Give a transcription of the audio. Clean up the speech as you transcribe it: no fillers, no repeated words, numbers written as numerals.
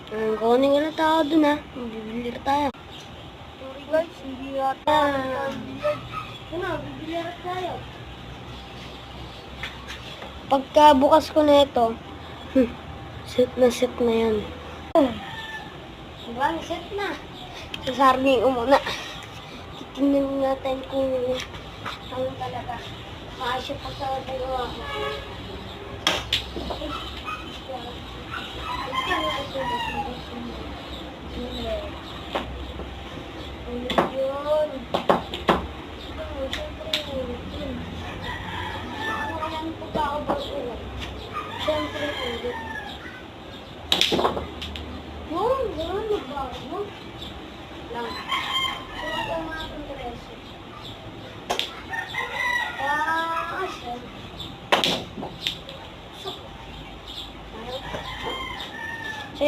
Kunin ka na tao dun ha. Bibili ka tayo. Sorry guys, hindi yata nagbibilad. Ano, bibili ka tayo. Pagka bukas ko na ito, set na yan. Diba, set na. Sasarning ko muna. Titingnan natin kung ano talaga. Maayos yung pagkakagawa ko. Yun. Ayan po ba ako bago? Siyempre, ulit. Yun, magbago. Lang. Sumat ang mga kongreso. Asan?